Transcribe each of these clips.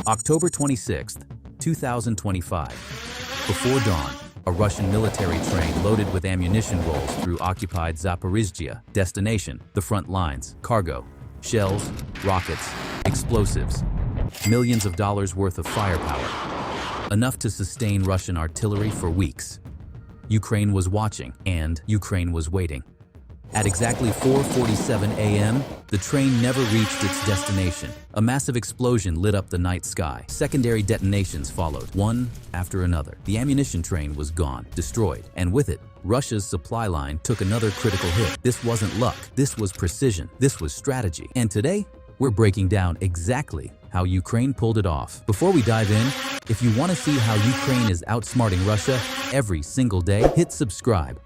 October 26, 2025. Before dawn, a Russian military train loaded with ammunition rolls through occupied Zaporizhzhia. Destination: the front lines. Cargo: shells, rockets, explosives. Millions of dollars worth of firepower. Enough to sustain Russian artillery for weeks. Ukraine was watching, and Ukraine was waiting. At exactly 4:47 a.m., the train never reached its destination. A massive explosion lit up the night sky. Secondary detonations followed, one after another. The ammunition train was gone, destroyed, and with it, Russia's supply line took another critical hit. This wasn't luck. This was precision. This was strategy. And today, we're breaking down exactly how Ukraine pulled it off. Before we dive in, if you want to see how Ukraine is outsmarting Russia every single day, hit subscribe.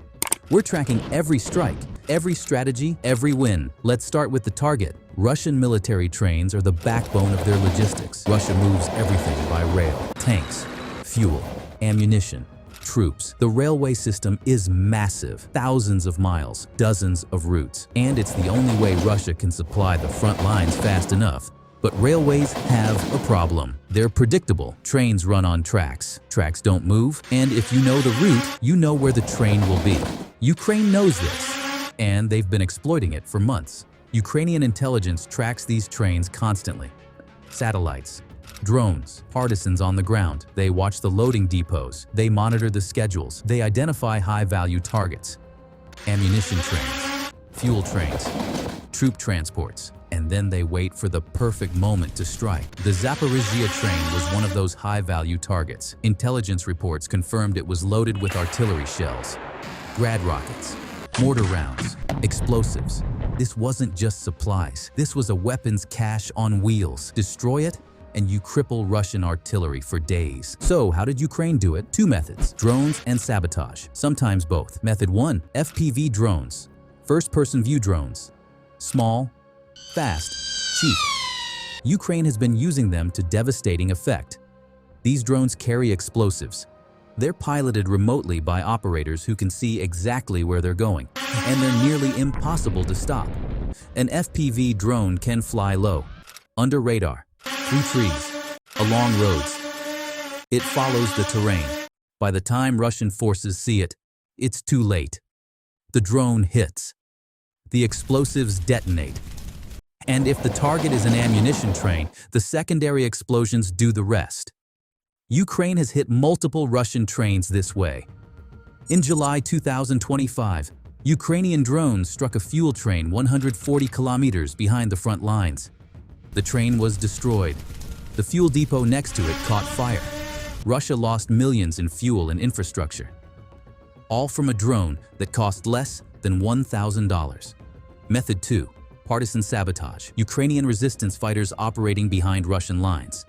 We're tracking every strike, every strategy, every win. Let's start with the target. Russian military trains are the backbone of their logistics. Russia moves everything by rail: tanks, fuel, ammunition, troops. The railway system is massive, thousands of miles, dozens of routes, and it's the only way Russia can supply the front lines fast enough. But railways have a problem. They're predictable. Trains run on tracks. Tracks don't move, and if you know the route, you know where the train will be. Ukraine knows this, and they've been exploiting it for months. Ukrainian intelligence tracks these trains constantly. Satellites, drones, partisans on the ground. They watch the loading depots. They monitor the schedules. They identify high-value targets. Ammunition trains, fuel trains, troop transports. And then they wait for the perfect moment to strike. The Zaporizhzhia train was one of those high-value targets. Intelligence reports confirmed it was loaded with artillery shells, grad rockets, mortar rounds, explosives. This wasn't just supplies. This was a weapons cache on wheels. Destroy it, and you cripple Russian artillery for days. So how did Ukraine do it? Two methods: drones and sabotage. Sometimes both. Method 1, FPV drones, first-person view drones. Small, fast, cheap. Ukraine has been using them to devastating effect. These drones carry explosives. They're piloted remotely by operators who can see exactly where they're going, and they're nearly impossible to stop. An FPV drone can fly low, under radar, through trees, along roads. It follows the terrain. By the time Russian forces see it, it's too late. The drone hits. The explosives detonate. And if the target is an ammunition train, the secondary explosions do the rest. Ukraine has hit multiple Russian trains this way. In July 2025, Ukrainian drones struck a fuel train 140 kilometers behind the front lines. The train was destroyed. The fuel depot next to it caught fire. Russia lost millions in fuel and infrastructure. All from a drone that cost less than $1,000. Method 2. Partisan sabotage. Ukrainian resistance fighters operating behind Russian lines.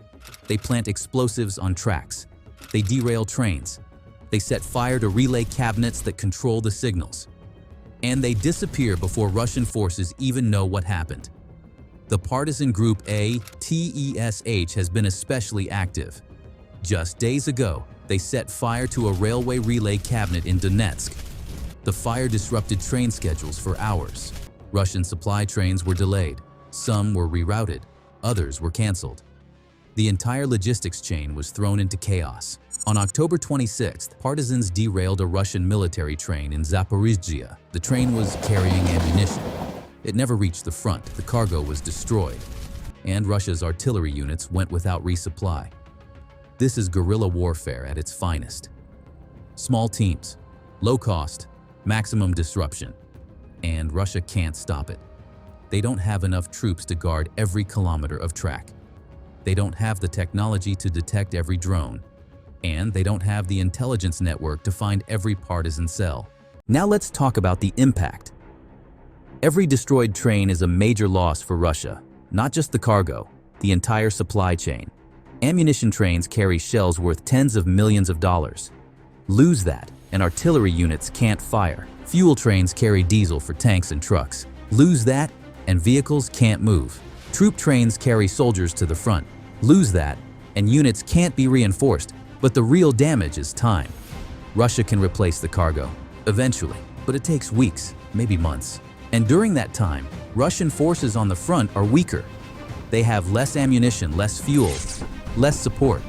They plant explosives on tracks. They derail trains. They set fire to relay cabinets that control the signals. And they disappear before Russian forces even know what happened. The partisan group ATESH has been especially active. Just days ago, they set fire to a railway relay cabinet in Donetsk. The fire disrupted train schedules for hours. Russian supply trains were delayed. Some were rerouted. Others were canceled. The entire logistics chain was thrown into chaos. On October 26th, partisans derailed a Russian military train in Zaporizhzhia. The train was carrying ammunition. It never reached the front. The cargo was destroyed, and Russia's artillery units went without resupply. This is guerrilla warfare at its finest. Small teams, low cost, maximum disruption. And Russia can't stop it. They don't have enough troops to guard every kilometer of track. They don't have the technology to detect every drone. And they don't have the intelligence network to find every partisan cell. Now let's talk about the impact. Every destroyed train is a major loss for Russia. Not just the cargo, the entire supply chain. Ammunition trains carry shells worth tens of millions of dollars. Lose that, and artillery units can't fire. Fuel trains carry diesel for tanks and trucks. Lose that, and vehicles can't move. Troop trains carry soldiers to the front. Lose that, and units can't be reinforced. But the real damage is time. Russia can replace the cargo, eventually, but it takes weeks, maybe months. And during that time, Russian forces on the front are weaker. They have less ammunition, less fuel, less support,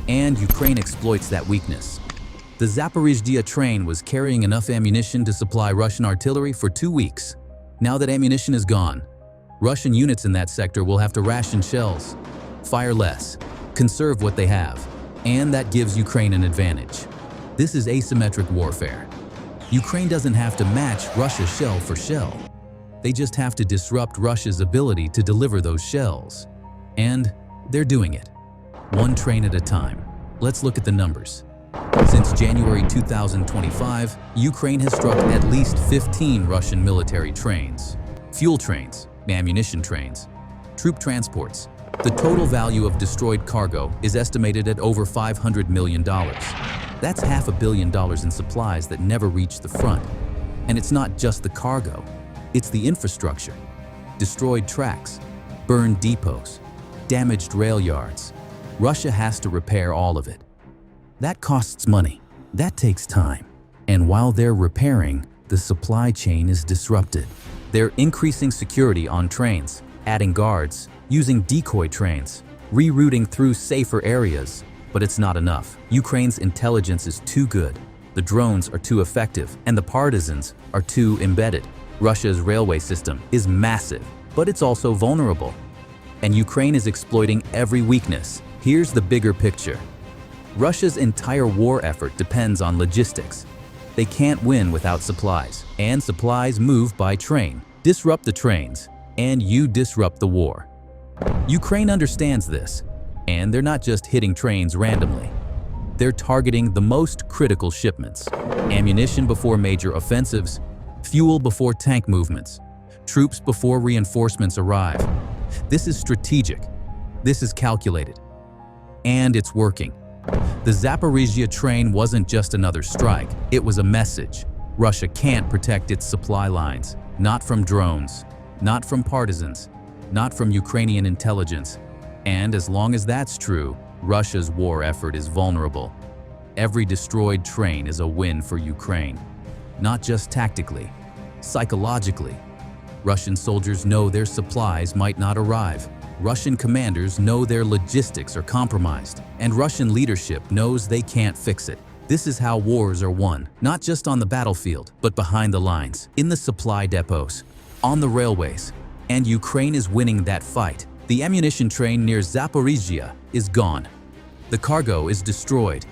and Ukraine exploits that weakness. The Zaporizhzhia train was carrying enough ammunition to supply Russian artillery for 2 weeks. Now that ammunition is gone, Russian units in that sector will have to ration shells, fire less, conserve what they have, and that gives Ukraine an advantage. This is asymmetric warfare. Ukraine doesn't have to match Russia shell for shell. They just have to disrupt Russia's ability to deliver those shells. And they're doing it, one train at a time. Let's look at the numbers. Since January 2025, Ukraine has struck at least 15 Russian military trains, fuel trains, ammunition trains, troop transports. The total value of destroyed cargo is estimated at over $500 million. That's $500 million in supplies that never reach the front. And it's not just the cargo, it's the infrastructure. Destroyed tracks, burned depots, damaged rail yards. Russia has to repair all of it. That costs money. That takes time. And while they're repairing, the supply chain is disrupted. They're increasing security on trains, adding guards, using decoy trains, rerouting through safer areas. But it's not enough. Ukraine's intelligence is too good. The drones are too effective, and the partisans are too embedded. Russia's railway system is massive, but it's also vulnerable. And Ukraine is exploiting every weakness. Here's the bigger picture. Russia's entire war effort depends on logistics. They can't win without supplies, and supplies move by train. Disrupt the trains, and you disrupt the war. Ukraine understands this, and they're not just hitting trains randomly. They're targeting the most critical shipments: ammunition before major offensives, fuel before tank movements, troops before reinforcements arrive. This is strategic. This is calculated. And it's working. The Zaporizhzhia train wasn't just another strike. It was a message. Russia can't protect its supply lines. Not from drones, not from partisans, not from Ukrainian intelligence. And as long as that's true, Russia's war effort is vulnerable. Every destroyed train is a win for Ukraine. Not just tactically, psychologically. Russian soldiers know their supplies might not arrive. Russian commanders know their logistics are compromised. And Russian leadership knows they can't fix it. This is how wars are won, not just on the battlefield, but behind the lines, in the supply depots, on the railways. And Ukraine is winning that fight. The ammunition train near Zaporizhzhia is gone. The cargo is destroyed.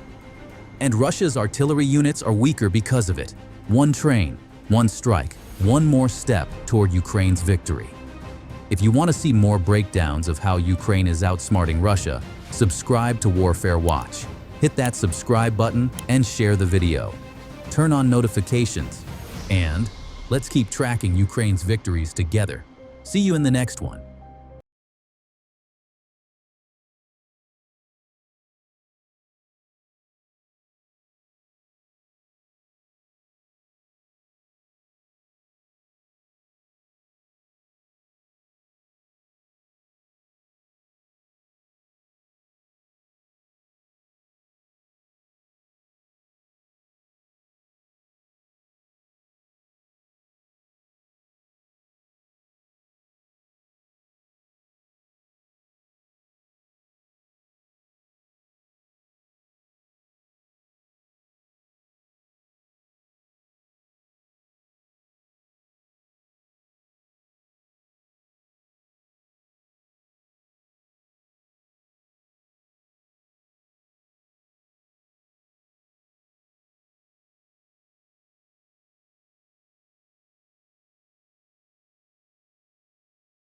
And Russia's artillery units are weaker because of it. One train, one strike, one more step toward Ukraine's victory. If you want to see more breakdowns of how Ukraine is outsmarting Russia, subscribe to Warfare Watch. Hit that subscribe button and share the video. Turn on notifications. And let's keep tracking Ukraine's victories together. See you in the next one.